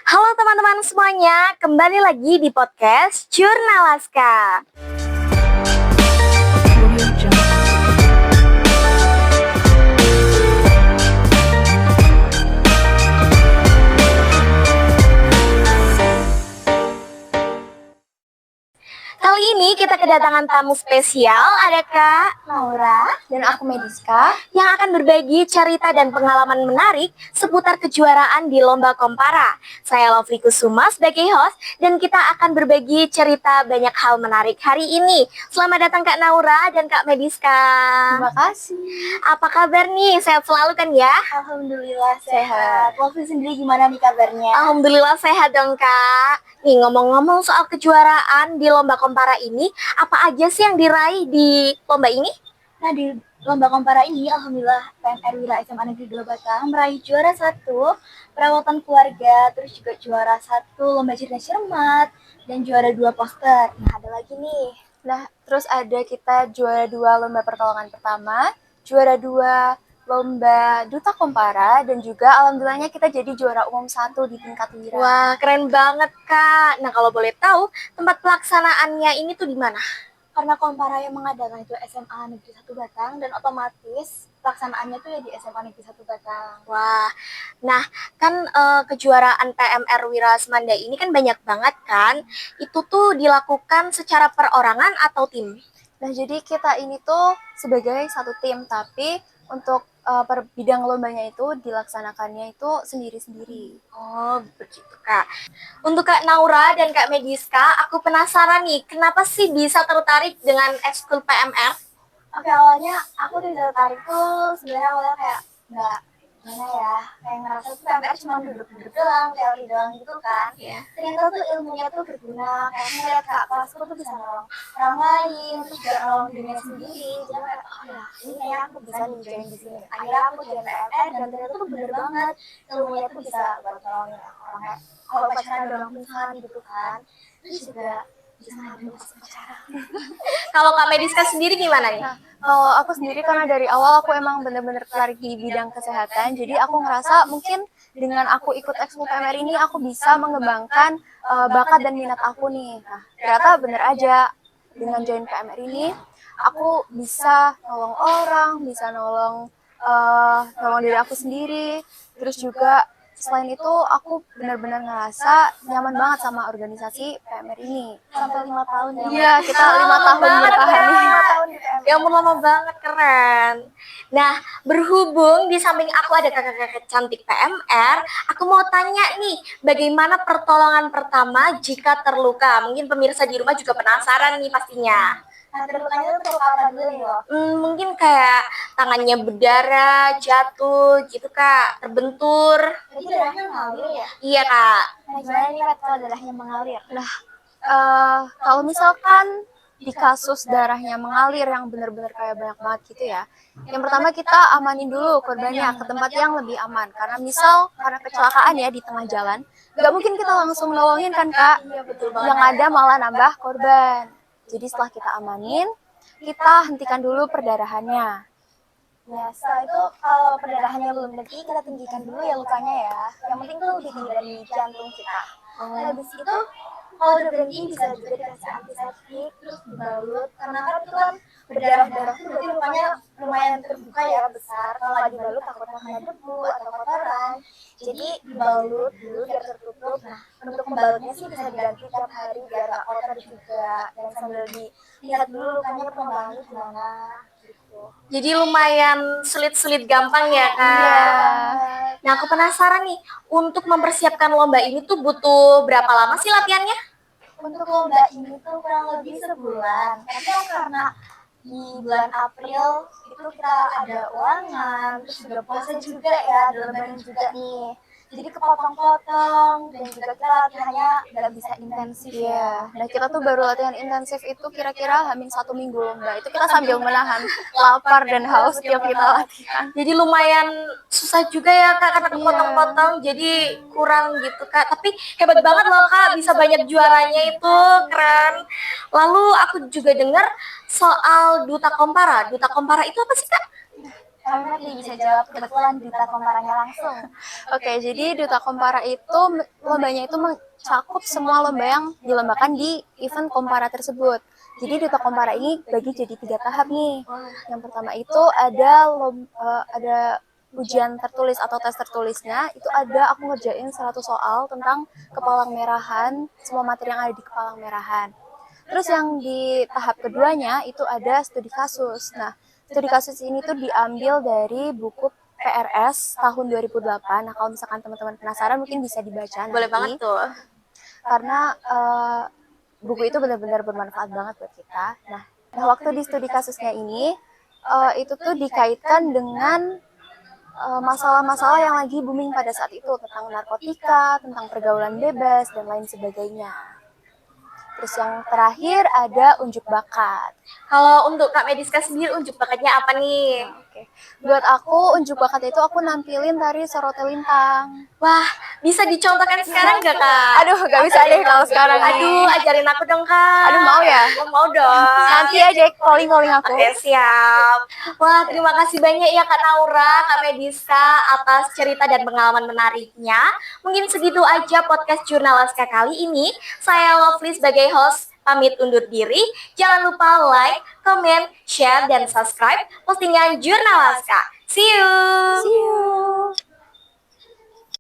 Halo teman-teman semuanya, kembali lagi di podcast Jurnalaska. Kali ini kita kedatangan tamu spesial, ada Kak Naura dan aku Mediska yang akan berbagi cerita dan pengalaman menarik seputar kejuaraan di Lomba Kompara. Saya Lovely Kusuma sebagai host dan kita akan berbagi cerita banyak hal menarik hari ini. Selamat datang Kak Naura dan Kak Mediska. Terima kasih. Apa kabar nih? Sehat selalu kan ya? Alhamdulillah sehat. Lovely sendiri gimana nih kabarnya? Alhamdulillah sehat dong Kak. Nih ngomong-ngomong soal kejuaraan di Lomba Kompara ini, apa aja sih yang diraih di lomba ini? Nah, di Lomba Kompara ini Alhamdulillah PMR Wira SMA Negeri 2 Batang meraih juara 1 perawatan keluarga, terus juga juara 1 lomba cerdas cermat, dan juara 2 poster. Nah, ada lagi nih. Nah, terus ada kita juara 2 lomba pertolongan pertama, juara 2 lomba Duta Kompara, dan juga alhamdulillahnya kita jadi juara umum 1 di tingkat Wira. Wah, keren banget Kak. Nah, kalau boleh tahu, tempat pelaksanaannya ini tuh di mana? Karena Kompara yang mengadakan itu SMA Negeri 1 Batang, dan otomatis pelaksanaannya tuh ya di SMA Negeri 1 Batang. Wah, nah kan kejuaraan PMR Wira Semanda ini kan banyak banget kan. Itu tuh dilakukan secara perorangan atau tim? Nah, jadi kita ini tuh sebagai satu tim, tapi untuk per bidang lombanya itu dilaksanakannya itu sendiri-sendiri. Oh, begitu Kak. Untuk Kak Naura dan Kak Mediska, aku penasaran nih, kenapa sih bisa tertarik dengan ekskul PMR? Oke, awalnya aku tuh tertarik tuh sebenarnya awalnya kayak nggak gimana ya, kayak ngerasa tuh PMR cuma duduk-duduk doang, teori doang gitu kan. Ya. Ternyata tuh ilmunya tuh berguna, kayak ngeliat kak kelasku tuh bisa nolong orang lain, terus juga nolong dirinya sendiri. Jadi kayak, oh ya, ini kayaknya aku bisa nih join di sini. Akhirnya aku join PMR dan ternyata tuh bener banget ilmunya tuh bisa buat nolongin orang kayak kalau pacaran ada orang pingsan gitu kan. Terus juga bisa ngambil pacaran. Kalau Kak Mediska sendiri gimana nih? Nah, kalau aku sendiri karena dari awal aku emang bener-bener tertarik di bidang kesehatan, jadi aku ngerasa mungkin dengan aku ikut ekskul PMR ini aku bisa mengembangkan bakat dan minat aku nih. Nah, ternyata bener aja dengan join PMR ini aku bisa nolong orang, bisa nolong diri aku sendiri, terus juga selain itu aku benar-benar ngerasa nyaman banget sama organisasi PMR ini. Sampai 5 tahun ya. Iya, kita 5 tahun bertahan. 5 tahun di PMR. Ya ampun, lama banget, keren. Nah, berhubung di samping aku ada kakak-kakak cantik PMR, aku mau tanya nih, bagaimana pertolongan pertama jika terluka? Mungkin pemirsa di rumah juga penasaran nih pastinya. Nah, terlukanya tuh apa dulu nih loh? Mungkin kayak tangannya berdarah, jatuh gitu Kak, terbentur. Jadi darahnya mengalir ya? Iya Kak. Nah, gimana nih Kat kalau darahnya mengalir? Nah, kalau misalkan di kasus darahnya mengalir yang benar-benar kayak banyak banget gitu ya, yang pertama kita amanin dulu korbannya ke tempat yang lebih aman. Karena misal karena kecelakaan ya di tengah jalan, nggak mungkin kita langsung nolongin kan Kak, yang ada malah nambah korban. Jadi setelah kita amanin, kita hentikan dulu perdarahannya. Ya, setelah itu kalau perdarahannya belum berhenti, kita tinggikan dulu ya lukanya ya. Yang penting tuh lebih tinggi dari jantung kita. Habis itu, kalau udah berhenti bisa juga dikasih antiseptik, terus dibalut. Karena kan itu kan berdarah-darah tuh berarti lukanya lumayan terbuka ya, besar. Kalau nggak dibalut takutnya kena debu atau kotoran. Jadi dibalut dulu biar tertutup. Nah, untuk membalutnya sih bisa diganti tiap hari biar nggak kotor juga. Dan sambil dilihat dulu lukanya perkembangannya gimana. Jadi lumayan sulit-sulit gampang ya Kak. Iya. Nah aku penasaran nih, untuk mempersiapkan lomba ini tuh butuh berapa lama sih latihannya? Untuk lomba ini tuh kurang lebih sebulan. Tapi kan karena di bulan April itu kita ada ulangan, terus juga puasa juga ya, ada lebaran juga nih. Jadi kepotong-potong dan juga kita latihannya nggak bisa intensif ya. Nah kita tuh baru latihan intensif itu kira-kira hamin 1 minggu lomba. Itu kita sambil menahan lapar dan haus tiap kita latihan. Jadi lumayan susah juga ya Kak, karena kepotong-potong jadi kurang gitu Kak. Tapi hebat banget loh Kak, bisa banyak juaranya itu, keren. Lalu aku juga dengar soal Duta Kompara. Duta Kompara itu apa sih Kak? Kak Febri bisa jawab, kebetulan Duta Komparanya langsung. Oke, jadi Duta Kompara itu lombanya itu mencakup semua lomba yang dilombakan di event Kompara tersebut. Jadi Duta Kompara ini bagi jadi 3 tahap nih. Yang pertama itu ada ujian tertulis atau tes tertulisnya. Itu ada aku ngerjain 100 soal tentang kepalang merahan, semua materi yang ada di kepalang merahan. Terus yang di tahap keduanya itu ada studi kasus. Nah, studi kasus ini tuh diambil dari buku PRS tahun 2008. Nah, kalau misalkan teman-teman penasaran mungkin bisa dibaca Boleh nanti. banget tuh. Karena buku itu benar-benar bermanfaat banget buat kita. Nah, waktu di studi kasusnya ini itu tuh dikaitkan dengan masalah-masalah yang lagi booming pada saat itu tentang narkotika, tentang pergaulan bebas dan lain sebagainya. Terus yang terakhir ada unjuk bakat. Kalau untuk Kak Mediska sendiri unjuk bakatnya apa nih? Oke. Buat aku unjuk bakat itu aku nampilin tari Sorote Lintang. Wah, bisa dicontohkan sekarang nggak Kak? Aduh, gak bisa deh kalau sekarang nih. Aduh, ajarin aku dong Kak. Aduh, mau ya? Mau dong. Nanti aja calling aku. Oke, siap. Wah, terima kasih banyak ya Kak Naura, Kak Mediska atas cerita dan pengalaman menariknya. Mungkin segitu aja podcast Jurnal Laska kali ini. Saya Lovely sebagai host pamit undur diri. Jangan lupa like, comment, share, dan subscribe postingan Jurnal Laska. See you. See you.